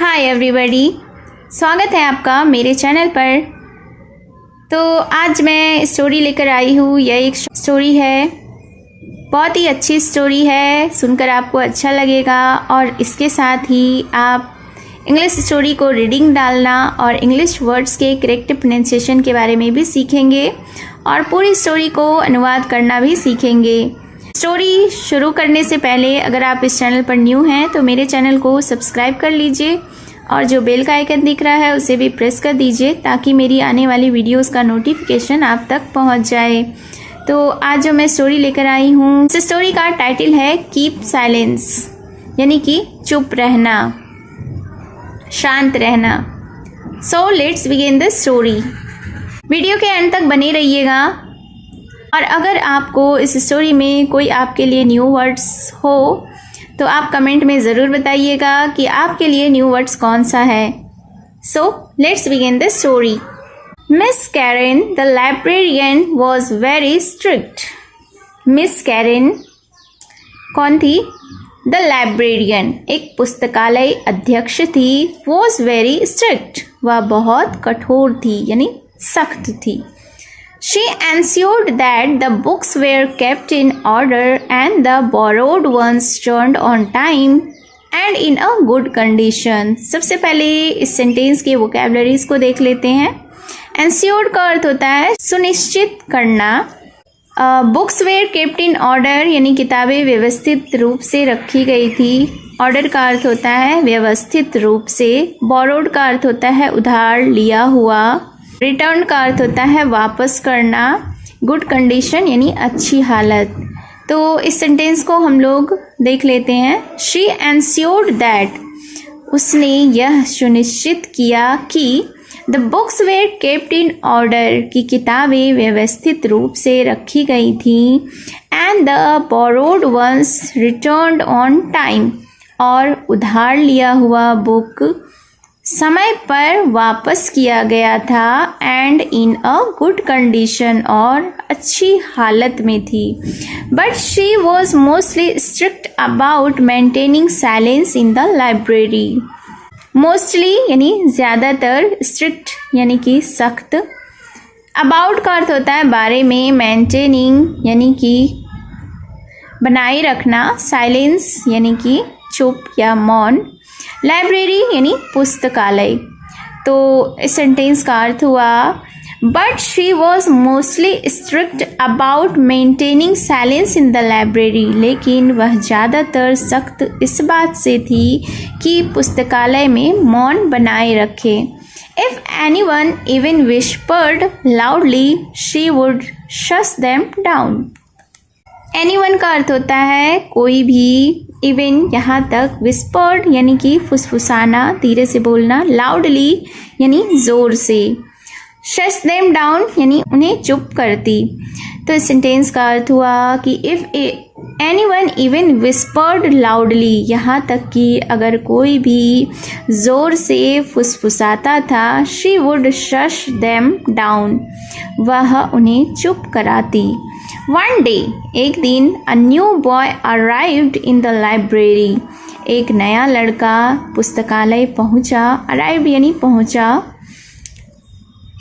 Hi everybody, स्वागत है आपका मेरे चैनल पर। तो आज मैं स्टोरी लेकर आई हूँ। यह एक स्टोरी है, बहुत ही अच्छी स्टोरी है, सुनकर आपको अच्छा लगेगा। और इसके साथ ही आप इंग्लिश स्टोरी को रीडिंग डालना और इंग्लिश वर्ड्स के करेक्ट प्रोनाउंसिएशन के बारे में भी सीखेंगे और पूरी स्टोरी को अनुवाद करना भी सीखेंगे। स्टोरी शुरू करने से पहले अगर आप इस चैनल पर न्यू हैं तो मेरे चैनल को सब्सक्राइब कर लीजिए और जो बेल का आइकन दिख रहा है उसे भी प्रेस कर दीजिए ताकि मेरी आने वाली वीडियोस का नोटिफिकेशन आप तक पहुंच जाए। तो आज जो मैं स्टोरी लेकर आई हूँ, इस स्टोरी का टाइटल है कीप साइलेंस, यानी कि चुप रहना, शांत रहना। सो let's begin the story. Video के अंत तक बने रहिएगा और अगर आपको इस स्टोरी में कोई आपके लिए न्यू वर्ड्स हो तो आप कमेंट में ज़रूर बताइएगा कि आपके लिए न्यू वर्ड्स कौन सा है। So let's begin the story. Miss Karen the librarian was very strict. Miss Karen कौन थी? द लाइब्रेरियन, एक पुस्तकालय अध्यक्ष थी। वॉज वेरी स्ट्रिक्ट, वह बहुत कठोर थी यानी सख्त थी। She ensured that the books were kept in order and the borrowed ones returned on time and in a good condition। सबसे पहले इस सेंटेंस के वोकैबुलरीज को देख लेते हैं। Ensured का अर्थ होता है सुनिश्चित करना। Books were kept in order यानी किताबें व्यवस्थित रूप से रखी गई थी। ऑर्डर का अर्थ होता है व्यवस्थित रूप से। बोरोड का अर्थ होता है उधार लिया हुआ। रिटर्न का अर्थ होता है वापस करना। गुड कंडीशन यानी अच्छी हालत। तो इस सेंटेंस को हम लोग देख लेते हैं। शी एंश्योर्ड दैट, उसने यह सुनिश्चित किया कि the books were kept in order, की किताबें व्यवस्थित रूप से रखी गई थी। And the borrowed ones returned on time, और उधार लिया हुआ बुक समय पर वापस किया गया था। And in a good condition, और अच्छी हालत में थी। But she was mostly strict about maintaining silence in the library. Mostly यानी ज़्यादातर, स्ट्रिक्ट यानी कि सख्त। अबाउट का अर्थ होता है बारे में, मेंटेनिंग यानी कि बनाए रखना, साइलेंस यानी कि चुप या मौन, लाइब्रेरी यानी पुस्तकालय। तो इस सेंटेंस का अर्थ हुआ but she was mostly strict about maintaining silence in the library, लेकिन वह ज़्यादातर सख्त इस बात से थी कि पुस्तकालय में मौन बनाए रखे। If anyone even whispered loudly she would shut them down. Anyone का अर्थ होता है कोई भी, इवन यहाँ तक, विस्पर्ड यानी कि फुसफुसाना, धीरे से बोलना, लाउडली यानी ज़ोर से, शट देम डाउन यानी उन्हें चुप करती। तो इस सेंटेंस का अर्थ हुआ कि if anyone even whispered loudly, यहाँ तक कि अगर कोई भी ज़ोर से फुसफुसाता था, she would shut them down, वह उन्हें चुप कराती। One day, एक दिन, a new boy arrived in the library, एक नया लड़का पुस्तकालय पहुंचा। arrived यानी पहुंचा।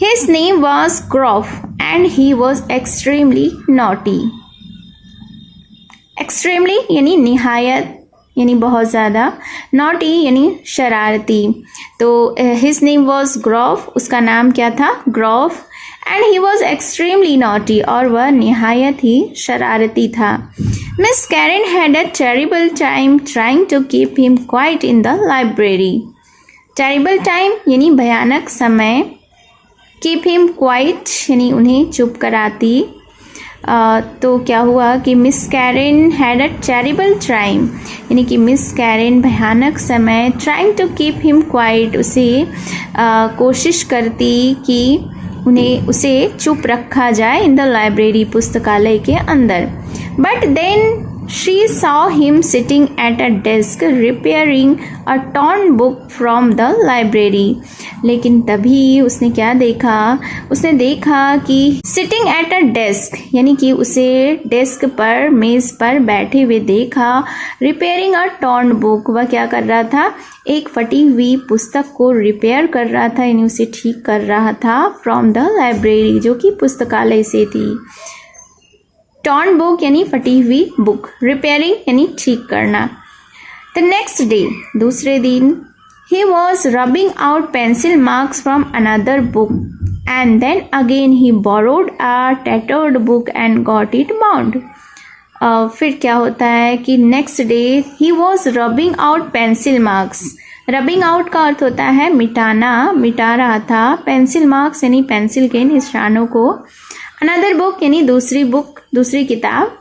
His name was Groff and he was extremely naughty। extremely यानी निहायत यानी बहुत ज़्यादा, naughty यानी शरारती। तो his name was Groff, उसका नाम क्या था? Groff। And he was extremely naughty, और वह निहायत ही शरारती था। Miss Karen had a terrible time trying to keep him quiet in the library. Terrible time यानी भयानक समय, कीप हिम क्वाइट यानी उन्हें चुप कराती। तो क्या हुआ कि miss Karen had a terrible time यानी कि मिस कैरन भयानक समय, trying to keep him quiet, उसे कोशिश करती कि उसे चुप रखा जाए इन द लाइब्रेरी, पुस्तकालय के अंदर। But then She saw him sitting at a desk repairing a torn book from the library. लेकिन तभी उसने क्या देखा, उसने देखा कि सिटिंग एट अ डेस्क यानी कि उसे डेस्क पर मेज पर बैठे हुए देखा, रिपेयरिंग अ टॉर्न बुक वह क्या कर रहा था, एक फटी हुई पुस्तक को रिपेयर कर रहा था यानी उसे ठीक कर रहा था, फ्रॉम द लाइब्रेरी जो कि पुस्तकालय से थी। टॉर्न बुक यानी फटी हुई बुक, रिपेयरिंग यानी ठीक करना। द नेक्स्ट डे दूसरे दिन, he was rubbing out pencil marks from another book and then again he borrowed a tattered book and got it bound. फिर क्या होता है कि next day he was rubbing out pencil marks. Rubbing out का अर्थ होता है मिटाना, मिटा रहा था। पेंसिल मार्क्स यानी पेंसिल के निशानों को। अनदर बुक यानी दूसरी बुक, दूसरी किताब।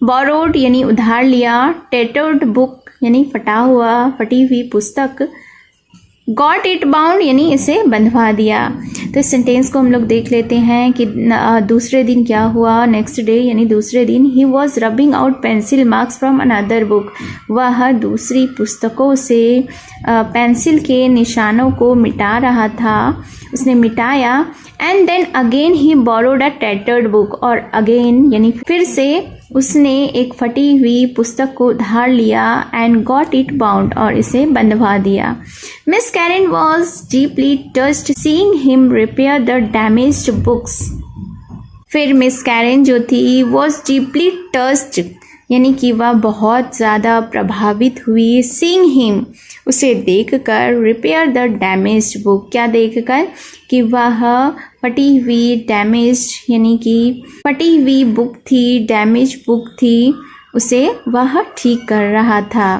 बोरोड यानी उधार लिया। टेटर्ड बुक यानी फटा हुआ, फटी हुई पुस्तक। गॉट इट बाउंड यानी इसे बंधवा दिया। तो इस सेंटेंस को हम लोग देख लेते हैं कि दूसरे दिन क्या हुआ। नेक्स्ट डे यानी दूसरे दिन, he was rubbing out pencil marks from another book, वह दूसरी पुस्तकों से पेंसिल के निशानों को मिटा रहा था, उसने मिटाया। And then again he borrowed a tattered book, और अगेन यानी फिर से उसने एक फटी हुई पुस्तक को उधार लिया। एंड गॉट इट बाउंड और इसे बंधवा दिया। Miss Karen was deeply touched seeing him repair the damaged books. फिर मिस कैरन जो थी वॉज डीपली टच्ड यानी कि वह बहुत ज़्यादा प्रभावित हुई। सीइंग हिम उसे देखकर, रिपेयर द डैमेज्ड बुक क्या देखकर, कि वह फटी हुई डैमेज्ड यानी कि फटी हुई बुक थी, डैमेज बुक थी, उसे वह ठीक कर रहा था।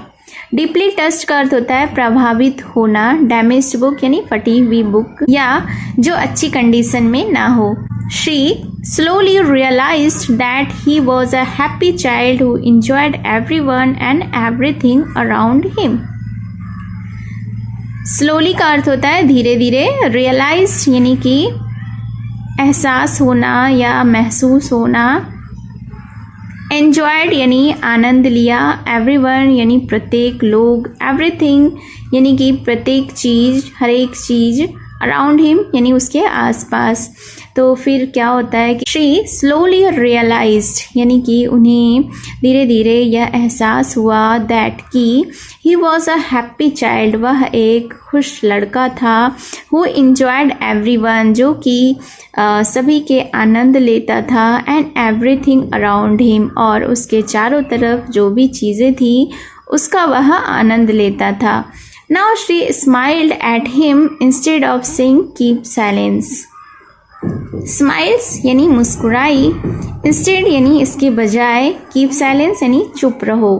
डीपली टच्ड का अर्थ होता है प्रभावित होना। डैमेज्ड बुक यानी फटी हुई बुक या जो अच्छी कंडीशन में ना हो। She slowly realized that he was a happy child who enjoyed everyone and everything around him. Slowly का अर्थ होता है धीरे धीरे। रियलाइज यानी कि एहसास होना या महसूस होना। एन्जॉयड यानी आनंद लिया। एवरीवन यानी प्रत्येक लोग। एवरीथिंग यानी कि प्रत्येक चीज़, हर एक चीज़। अराउंड हिम यानी उसके आसपास। तो फिर क्या होता है कि शी स्लोली रियलाइज्ड यानी कि उन्हें धीरे धीरे यह एहसास हुआ दैट कि he was a happy child, वह एक खुश लड़का था। हु इंजॉयड एवरीवन जो कि सभी के आनंद लेता था। एंड एवरीथिंग अराउंड हिम और उसके चारों तरफ जो भी चीज़ें थी उसका वह आनंद लेता था। Now she smiled at him instead of saying keep silence. Smiles यानी मुस्कुराई। Instead यानी इसके बजाय। Keep silence यानी चुप रहो।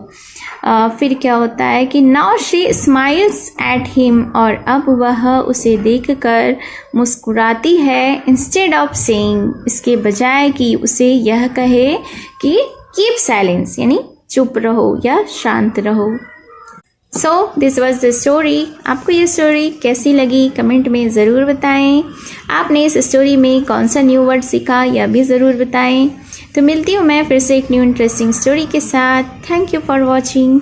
फिर क्या होता है कि now she smiles at him और अब वह उसे देखकर मुस्कुराती है। Instead of saying इसके बजाय कि उसे यह कहे कि keep silence यानी चुप रहो या शांत रहो। So this was the story. आपको ये स्टोरी कैसी लगी कमेंट में ज़रूर बताएं। आपने इस स्टोरी में कौन सा न्यू वर्ड सीखा यह भी ज़रूर बताएं। तो मिलती हूँ मैं फिर से एक न्यू इंटरेस्टिंग स्टोरी के साथ। Thank you for watching.